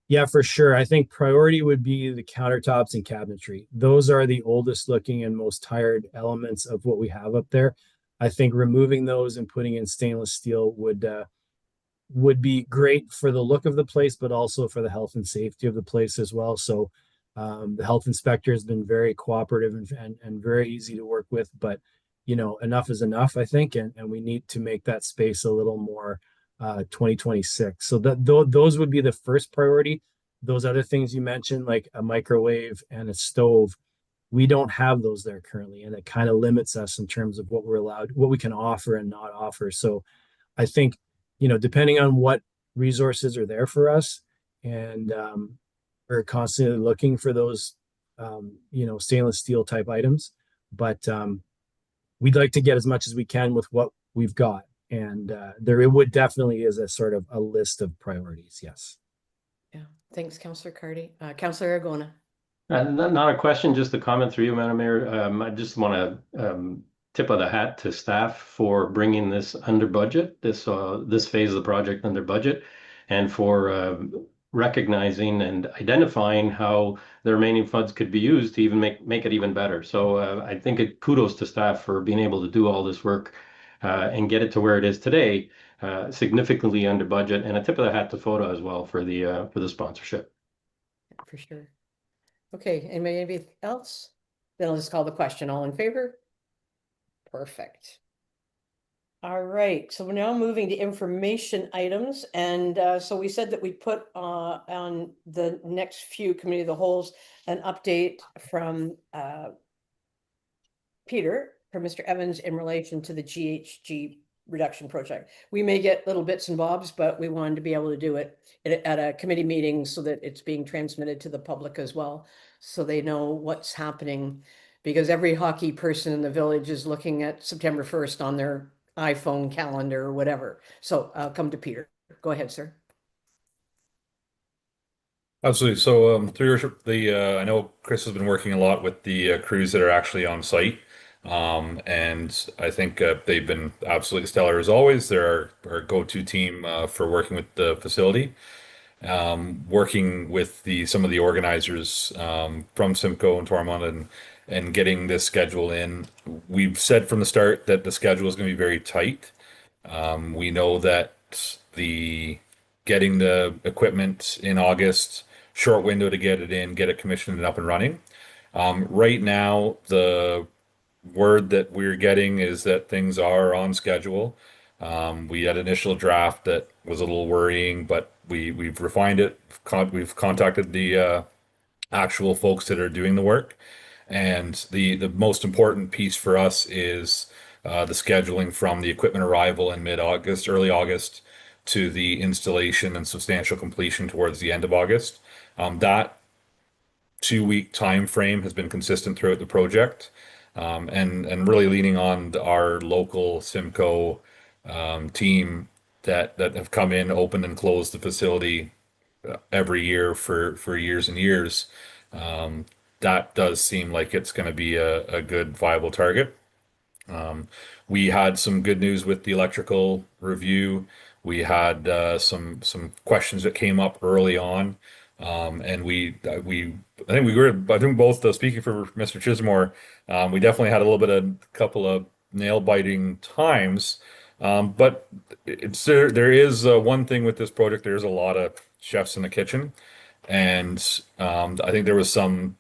Yeah, for sure. I think priority would be the countertops and cabinetry. Those are the oldest looking and most tired elements of what we have up there. I think removing those and putting in stainless steel would be great for the look of the place, but also for the health and safety of the place as well. So the health inspector has been very cooperative and very easy to work with, but enough is enough, I think, and we need to make that space a little more 2026. So those would be the first priority. Those other things you mentioned, like a microwave and a stove, we don't have those there currently, and it kind of limits us in terms of what we're allowed, what we can offer and not offer. So I think, depending on what resources are there for us, and we're constantly looking for those, stainless steel type items, but we'd like to get as much as we can with what we've got. And it would definitely is a sort of a list of priorities. Yes. Yeah. Thanks, Councillor Cardy. Councillor Aragona. Not a question, just a comment through you, Madam Mayor. I just want to tip of the hat to staff for bringing this under budget, this phase of the project under budget, and for recognizing and identifying how the remaining funds could be used to even make it even better. So I think kudos to staff for being able to do all this work and get it to where it is today, significantly under budget, and a tip of the hat to FOTA as well for the sponsorship. For sure. Okay, anybody else? Then I'll just call the question. All in favor? Perfect. All right, so we're now moving to information items. And so we said that we put on the next few committee of the wholes an update from Peter, from Mr. Evans, in relation to the GHG reduction project. We may get little bits and bobs, but we wanted to be able to do it at a committee meeting so that it's being transmitted to the public as well, so they know what's happening, because every hockey person in the village is looking at September 1st on their iPhone calendar or whatever. So I'll come to Peter. Go ahead, sir. Absolutely. So through your worship, I know Chris has been working a lot with the crews that are actually on site. And I think they've been absolutely stellar as always. They're our go-to team for working with the facility. working with some of the organizers from Simcoe and Tormund and getting this schedule in. We've said from the start that the schedule is going to be very tight. We know that the getting the equipment in August, short window to get it in, get it commissioned and up and running. Right now, the word that we're getting is that things are on schedule. We had initial draft that was a little worrying, but we've refined it. We've contacted the actual folks that are doing the work, and the most important piece for us is the scheduling from the equipment arrival in mid-August, early August, to the installation and substantial completion towards the end of August. That 2-week time frame has been consistent throughout the project, and really leaning on our local Simcoe team that have come in, opened and closed the facility every year for years and years. That does seem like it's going to be a good viable target. We had some good news with the electrical review. We had some questions that came up early on, and I think both speaking for Mr. Chismore, we definitely had a couple of nail biting times. But there is one thing with this project. There's a lot of chefs in the kitchen, and I think there was some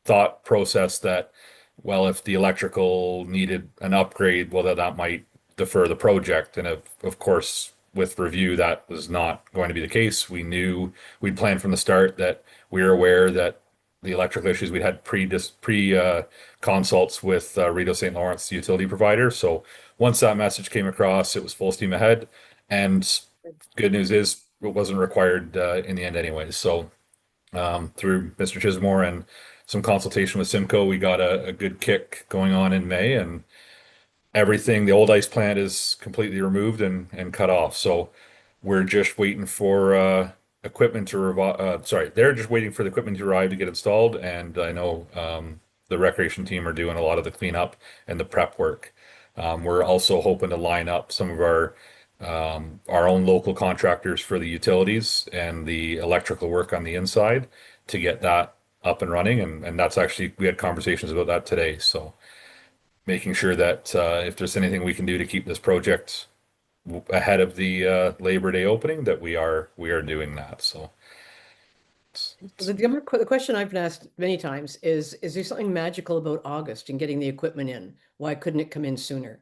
thought process that, well, if the electrical needed an upgrade, well, that might defer the project. And of course, with review, that was not going to be the case. We'd planned from the start that we were aware that the electrical issues we'd had pre consults with Rideau St. Lawrence, the utility provider. So once that message came across, it was full steam ahead. And good news is it wasn't required in the end anyways. So through Mr. Chismore and some consultation with Simcoe, we got a good kick going on in May, and everything, the old ice plant is completely removed and cut off. So we're just waiting for equipment to they're just waiting for the equipment to arrive to get installed. And I know the recreation team are doing a lot of the cleanup and the prep work. We're also hoping to line up some of our own local contractors for the utilities and the electrical work on the inside to get that up and running. And that's actually, we had conversations about that today. So making sure that if there's anything we can do to keep this project ahead of the Labor Day opening, that we are doing that. So The question I've been asked many times is there something magical about August and getting the equipment in? Why couldn't it come in sooner?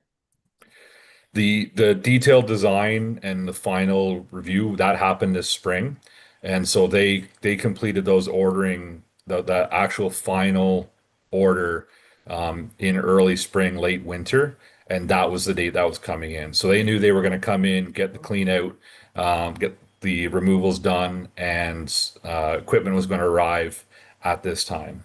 the detailed design and the final review that happened this spring, and so they completed those ordering the actual final order in early spring, late winter, and that was the date that was coming in. So they knew they were going to come in, get the clean out, get the removals done, and equipment was going to arrive at this time.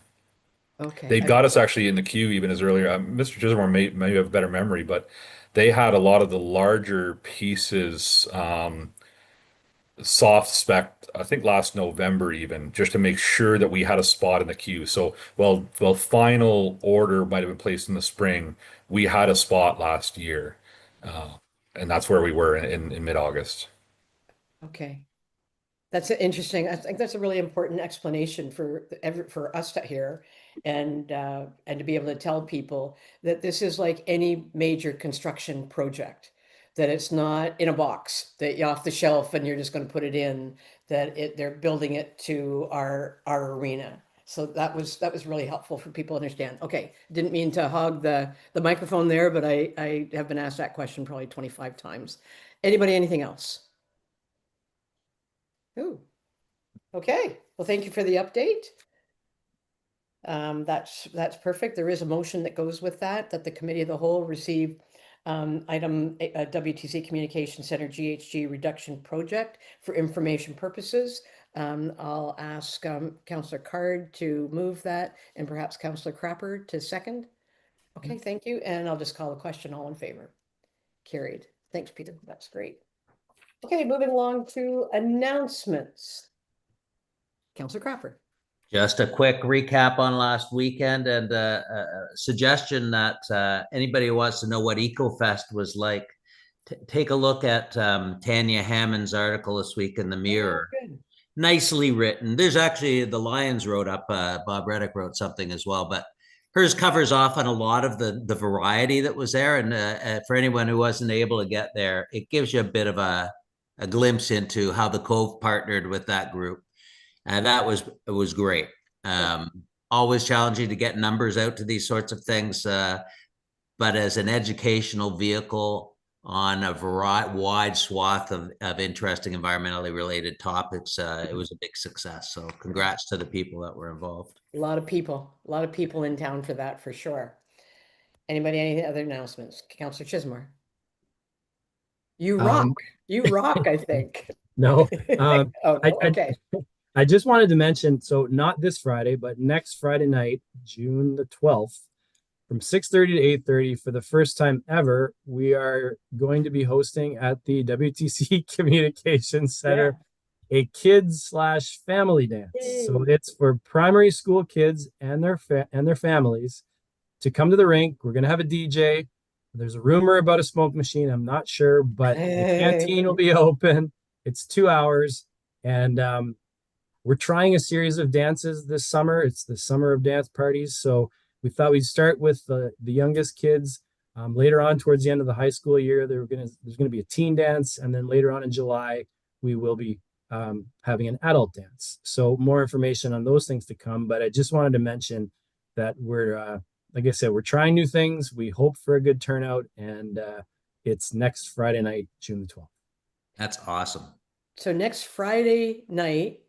Okay. They've got us actually in the queue even as earlier. Mr. Chisholm may have a better memory, but they had a lot of the larger pieces soft spec, I think last November even, just to make sure that we had a spot in the queue. So, well, final order might have been placed in the spring. We had a spot last year, and that's where we were in mid-August. Okay. That's interesting. I think that's a really important explanation for us to hear, and to be able to tell people that this is like any major construction project, that it's not in a box that you off the shelf and you're just going to put it in, that they're building it to our arena. So that was really helpful for people to understand. Okay, didn't mean to hog the microphone there, but I have been asked that question probably 25 times. Anybody, anything else? Ooh. Okay, well, thank you for the update. That's perfect. There is a motion that goes with that the Committee of the Whole receive item WTC Communication Center GHG reduction project for information purposes. I'll ask Councillor Card to move that, and perhaps Councillor Crapper to second. Okay, thank you. And I'll just call the question. All in favor? Carried. Thanks, Peter. That's great. Okay, moving along to announcements. Councillor Crawford. Just a quick recap on last weekend, and a suggestion that anybody who wants to know what EcoFest was like, take a look at Tanya Hammond's article this week in the Mirror. nicely written. There's actually the Lions wrote up, Bob Reddick wrote something as well, but hers covers off on a lot of the variety that was there. And for anyone who wasn't able to get there, it gives you a bit of a glimpse into how the Cove partnered with that group. And that was great. Always challenging to get numbers out to these sorts of things. But as an educational vehicle on a wide swath of interesting environmentally related topics, it was a big success. So congrats to the people that were involved. A lot of people in town for that, for sure. Anybody, any other announcements? Councillor Chismore. You rock, I think. No, Oh, no? Okay. I just wanted to mention, so not this Friday, but next Friday night, June the 12th, from 6:30 to 8:30, for the first time ever, we are going to be hosting at the WTC Communications Center a kids/family dance. Yay. So it's for primary school kids and their families to come to the rink. We're going to have a DJ. There's a rumor about a smoke machine. I'm not sure, but the canteen will be open. It's 2 hours, and we're trying a series of dances this summer. It's the summer of dance parties. So we thought we'd start with the youngest kids. Later on, towards the end of the high school year, there's going to be a teen dance. And then later on in July, we will be having an adult dance. So more information on those things to come. But I just wanted to mention that we're, like I said, we're trying new things. We hope for a good turnout. And it's next Friday night, June the 12th. That's awesome. So next Friday night,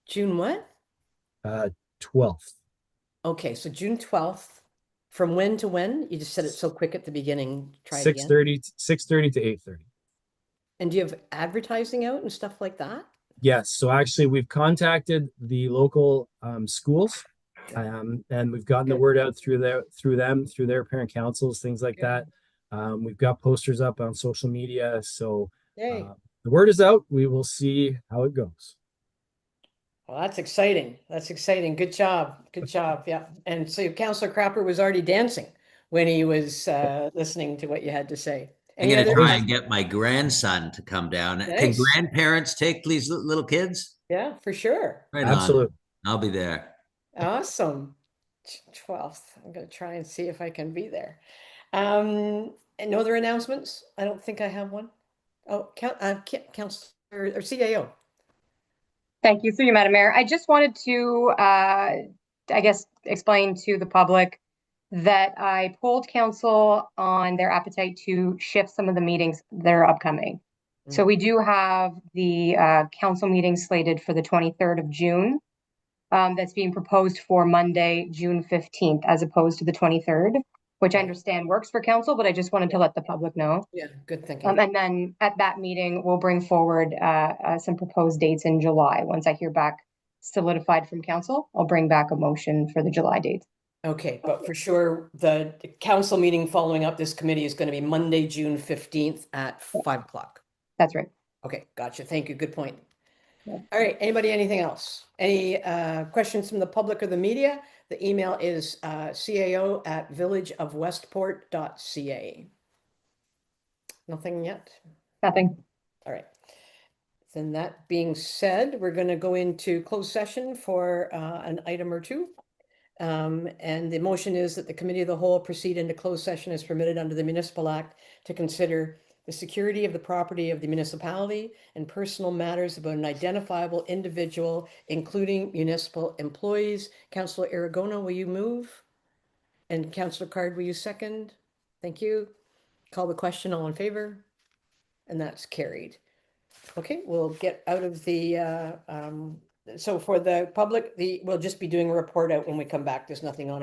June what? 12th. Okay, so June 12th. From when to when? You just said it so quick at the beginning. Try it again. 6:30 to 8:30. And do you have advertising out and stuff like that? Yes. So actually, we've contacted the local schools, and we've gotten the word out through their parent councils, things like that. We've got posters up on social media. So the word is out. We will see how it goes. Well, that's exciting. That's exciting. Good job. Good job. Yeah. And so Councillor Crapper was already dancing when he was listening to what you had to say. I'm going to try and get my grandson to come down. Nice. Can grandparents take these little kids? Yeah, for sure. Right. Absolutely. On. I'll be there. Awesome. 12th. I'm going to try and see if I can be there. And no other announcements? I don't think I have one. Oh, Councillor or CAO. Thank you through you, Madam Mayor. I just wanted to, I guess, explain to the public that I polled council on their appetite to shift some of the meetings that are upcoming. So we do have the council meeting slated for the 23rd of June. That's being proposed for Monday, June 15th, as opposed to the 23rd, which I understand works for council, but I just wanted to let the public know. Yeah, good thinking. And then at that meeting, we'll bring forward some proposed dates in July. Once I hear back solidified from council, I'll bring back a motion for the July date. Okay, but for sure, the council meeting following up this committee is going to be Monday, June 15th at 5 o'clock. That's right. Okay, gotcha. Thank you. Good point. Yeah. All right. Anybody, anything else? Any questions from the public or the media? The email is cao@villageofwestport.ca. Nothing yet? Nothing. All right. Then that being said, we're going to go into closed session for an item or two. And the motion is that the Committee of the Whole proceed into closed session as permitted under the Municipal Act to consider the security of the property of the municipality and personal matters about an identifiable individual, including municipal employees. Councillor Aragona, will you move? And Councillor Card, will you second? Thank you. Call the question. All in favor? And that's carried. Okay, we'll get out of the, so for the public, we'll just be doing a report out when we come back. There's nothing on our